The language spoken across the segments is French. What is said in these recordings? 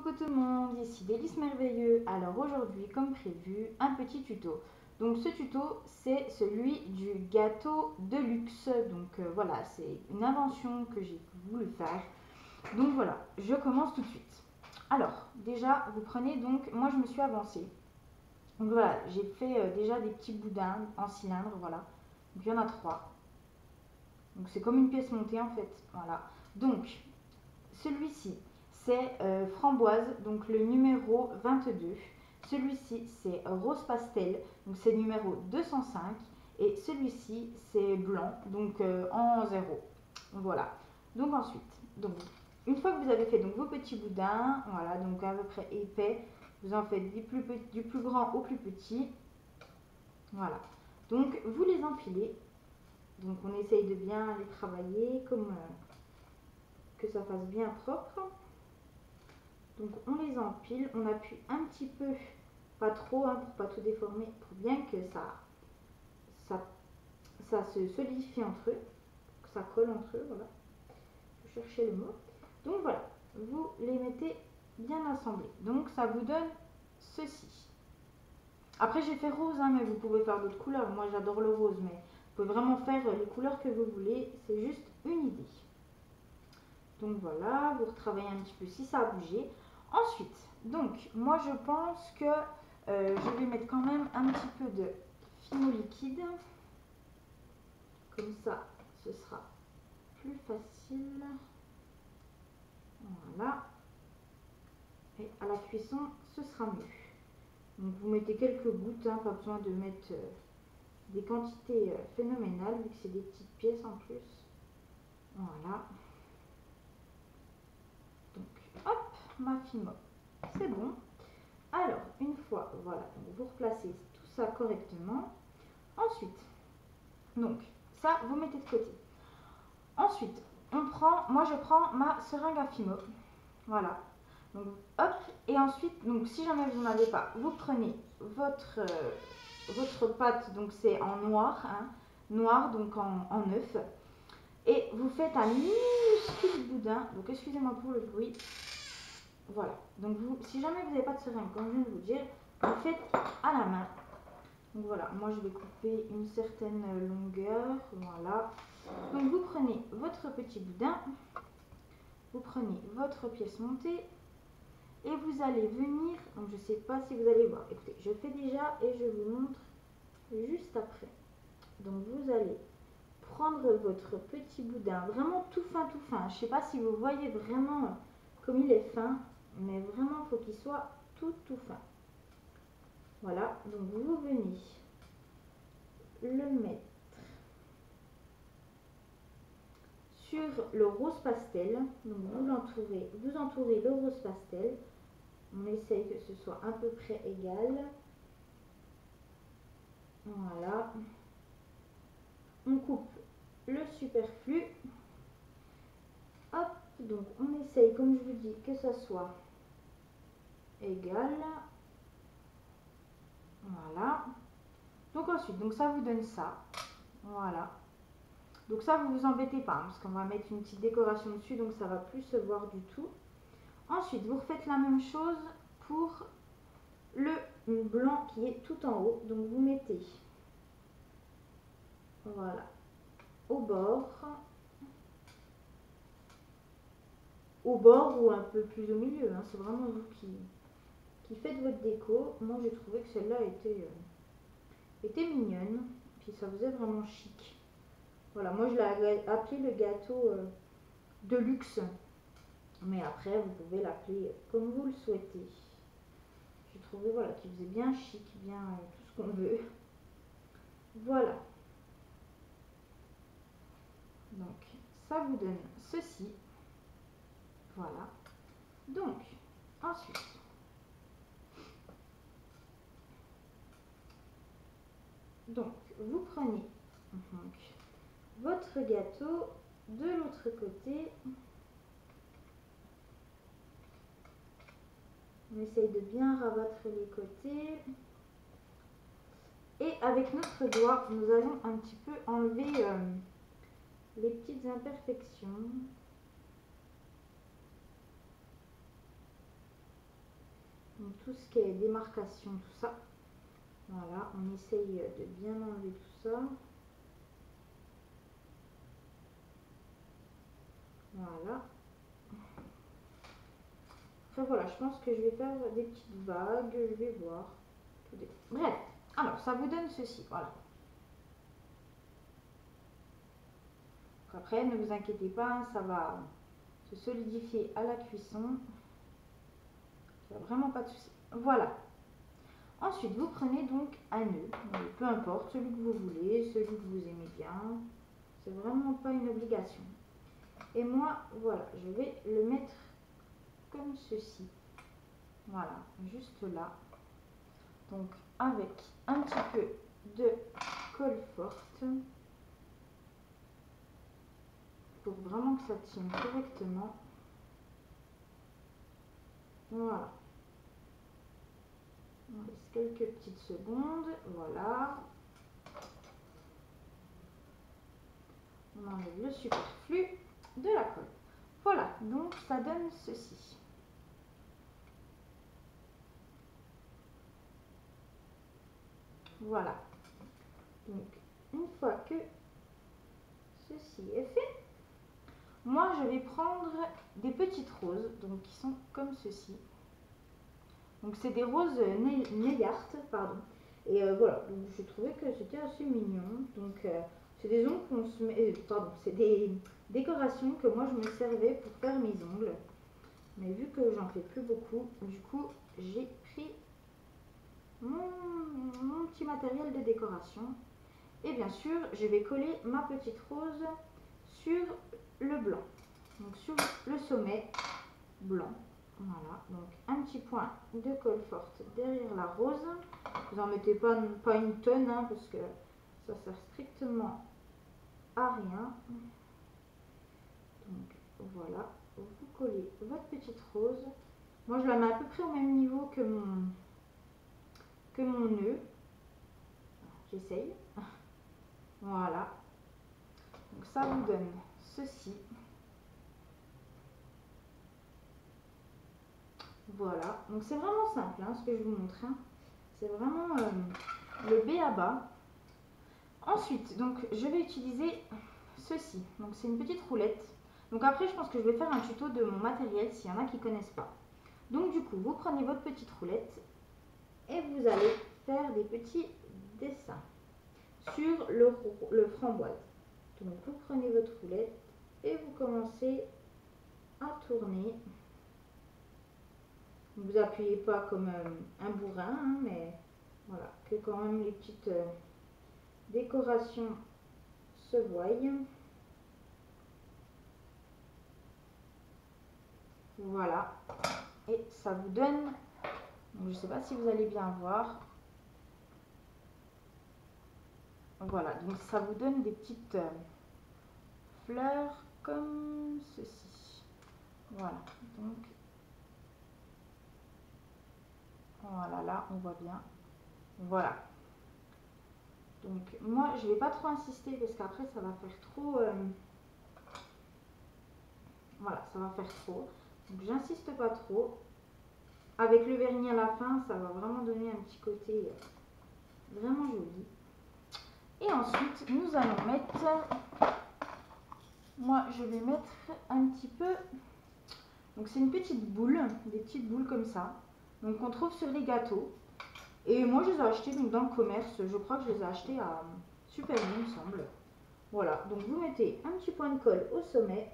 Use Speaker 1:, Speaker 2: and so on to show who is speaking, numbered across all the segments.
Speaker 1: Coucou tout le monde, ici Délice Merveilleux. Alors aujourd'hui, comme prévu, un petit tuto. Donc ce tuto, c'est celui du gâteau de luxe. Donc voilà, c'est une invention que j'ai voulu faire. Donc voilà, je commence tout de suite. Alors déjà, vous prenez donc, moi je me suis avancée. Donc voilà, j'ai fait déjà des petits boudins en cylindre, voilà. Donc il y en a 3. Donc c'est comme une pièce montée en fait, voilà. Donc celui-ci, c'est framboise, donc le numéro 22. Celui-ci, c'est rose pastel, donc c'est le numéro 205. Et celui-ci, c'est blanc, donc en 0. Voilà. Donc ensuite, donc, une fois que vous avez fait donc, vos petits boudins, voilà, donc à peu près épais, vous en faites du plus grand au plus petit. Voilà. Donc vous les empilez. Donc on essaye de bien les travailler comme que ça fasse bien propre. Donc on les empile, on appuie un petit peu, pas trop hein, pour pas tout déformer, pour bien que ça se solidifie entre eux, que ça colle entre eux, voilà. Je cherchais le mot. Donc voilà, vous les mettez bien assemblés. Donc ça vous donne ceci. Après j'ai fait rose, hein, mais vous pouvez faire d'autres couleurs. Moi j'adore le rose, mais vous pouvez vraiment faire les couleurs que vous voulez. C'est juste une idée. Donc voilà, vous retravaillez un petit peu si ça a bougé. Ensuite, donc moi je pense que je vais mettre quand même un petit peu de fino liquide. Comme ça, ce sera plus facile. Voilà. Et à la cuisson, ce sera mieux. Donc vous mettez quelques gouttes, hein, pas besoin de mettre des quantités phénoménales, vu que c'est des petites pièces en plus. Voilà. Donc hop, ma fimo, c'est bon. Alors, une fois, voilà, donc vous replacez tout ça correctement. Ensuite, donc, ça, vous mettez de côté. Ensuite, moi je prends ma seringue à fimo. Voilà. Donc, hop, et ensuite, donc si jamais vous n'en avez pas, vous prenez votre pâte, donc c'est en noir, hein, noir, donc en œuf. Et vous faites un minuscule boudin. Donc, excusez-moi pour le bruit. Voilà. Donc, si jamais vous n'avez pas de seringue, comme je viens de vous dire, vous faites à la main. Donc voilà, moi je vais couper une certaine longueur, voilà. Donc vous prenez votre petit boudin, vous prenez votre pièce montée et vous allez venir, donc je ne sais pas si vous allez voir, écoutez, je fais déjà et je vous montre juste après. Donc vous allez prendre votre petit boudin, vraiment tout fin, je ne sais pas si vous voyez vraiment comme il est fin, mais vraiment il faut qu'il soit tout fin. Voilà, donc vous venez le mettre sur le rose pastel. Donc vous entourez le rose pastel. On essaye que ce soit à peu près égal. Voilà. On coupe le superflu. Hop, donc on essaye, comme je vous dis, que ça soit égal. Voilà. Donc ensuite, donc ça vous donne ça. Voilà. Donc ça, vous vous embêtez pas, hein, parce qu'on va mettre une petite décoration dessus, donc ça va plus se voir du tout. Ensuite, vous refaites la même chose pour le blanc qui est tout en haut. Donc vous mettez, voilà, au bord ou un peu plus au milieu, hein, c'est vraiment vous qui faites votre déco. Moi j'ai trouvé que celle-là était mignonne, puis ça faisait vraiment chic. Voilà, moi je l'ai appelé le gâteau de luxe, mais après vous pouvez l'appeler comme vous le souhaitez. J'ai trouvé voilà, qu'il faisait bien chic, bien tout ce qu'on veut. Voilà. Donc ça vous donne ceci. Voilà. Donc ensuite, donc vous prenez votre gâteau de l'autre côté. On essaye de bien rabattre les côtés. Et avec notre doigt, nous allons un petit peu enlever les petites imperfections. Donc tout ce qui est démarcation, tout ça. Voilà, on essaye de bien enlever tout ça. Voilà. Enfin voilà, je pense que je vais faire des petites vagues, je vais voir. Bref, alors ça vous donne ceci, voilà. Après, ne vous inquiétez pas, ça va se solidifier à la cuisson. Il n'y a vraiment pas de souci. Voilà. Ensuite, vous prenez donc un nœud, peu importe, celui que vous voulez, celui que vous aimez bien. C'est vraiment pas une obligation. Et moi, voilà, je vais le mettre comme ceci. Voilà, juste là. Donc, avec un petit peu de colle forte pour vraiment que ça tienne correctement. Voilà. On laisse quelques petites secondes. Voilà. On enlève le superflu de la colle. Voilà, donc ça donne ceci. Voilà. Donc, une fois que ceci est fait, moi je vais prendre des petites roses, donc qui sont comme ceci. Donc c'est des roses Neyart, pardon. Et voilà, donc je trouvais que c'était assez mignon. Donc c'est des ongles qu'on se met, pardon, c'est des décorations que moi je me servais pour faire mes ongles. Mais vu que j'en fais plus beaucoup, du coup j'ai pris mon petit matériel de décoration. Et bien sûr, je vais coller ma petite rose sur le blanc. Donc sur le sommet blanc. Voilà, donc un petit point de colle forte derrière la rose. Vous n'en mettez pas une tonne, hein, parce que ça sert strictement à rien. Donc voilà, vous collez votre petite rose. Moi je la mets à peu près au même niveau que mon nœud. J'essaye. Voilà. Donc ça vous donne ceci. Voilà, donc c'est vraiment simple, hein, ce que je vous montre. Hein. C'est vraiment le b.a.-ba. Ensuite, donc je vais utiliser ceci. Donc c'est une petite roulette. Donc après, je pense que je vais faire un tuto de mon matériel s'il y en a qui ne connaissent pas. Donc du coup, vous prenez votre petite roulette et vous allez faire des petits dessins sur le framboise. Donc vous prenez votre roulette et vous commencez à tourner. Ne vous appuyez pas comme un bourrin, hein, mais voilà, que quand même les petites décorations se voient. Voilà, et ça vous donne, donc je ne sais pas si vous allez bien voir, voilà, donc ça vous donne des petites fleurs comme ceci. Voilà, donc voilà, là on voit bien. Voilà. Donc moi je vais pas trop insister parce qu'après ça va faire trop. Voilà, ça va faire trop. Donc j'insiste pas trop. Avec le vernis à la fin, ça va vraiment donner un petit côté vraiment joli. Et ensuite nous allons mettre. Moi je vais mettre un petit peu. Donc c'est une petite boule, des petites boules comme ça. Donc on trouve sur les gâteaux. Et moi je les ai achetées donc, dans le commerce. Je crois que je les ai achetées à Super U, il me semble. Voilà, donc vous mettez un petit point de colle au sommet.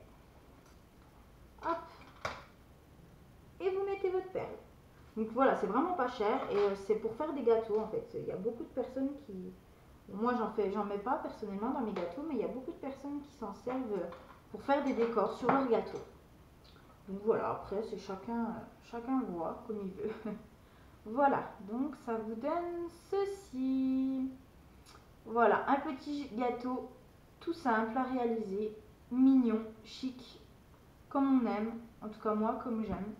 Speaker 1: Hop. Et vous mettez votre perle. Donc voilà, c'est vraiment pas cher et c'est pour faire des gâteaux en fait. Il y a beaucoup de personnes qui... Moi j'en mets pas personnellement dans mes gâteaux, mais il y a beaucoup de personnes qui s'en servent pour faire des décors sur leurs gâteaux. Donc voilà, après c'est chacun voit comme il veut. Voilà, donc ça vous donne ceci. Voilà, un petit gâteau tout simple à réaliser, mignon, chic, comme on aime, en tout cas moi comme j'aime.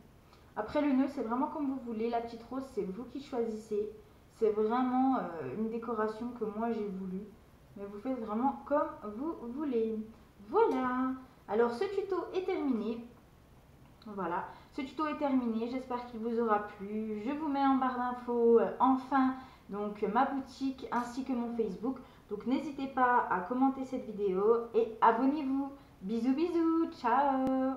Speaker 1: Après le nœud c'est vraiment comme vous voulez, la petite rose c'est vous qui choisissez. C'est vraiment une décoration que moi j'ai voulu. Mais vous faites vraiment comme vous voulez. Voilà. Alors ce tuto est terminé. Voilà, ce tuto est terminé, j'espère qu'il vous aura plu. Je vous mets en barre d'infos enfin donc ma boutique ainsi que mon Facebook. Donc n'hésitez pas à commenter cette vidéo et abonnez-vous. Bisous bisous, ciao.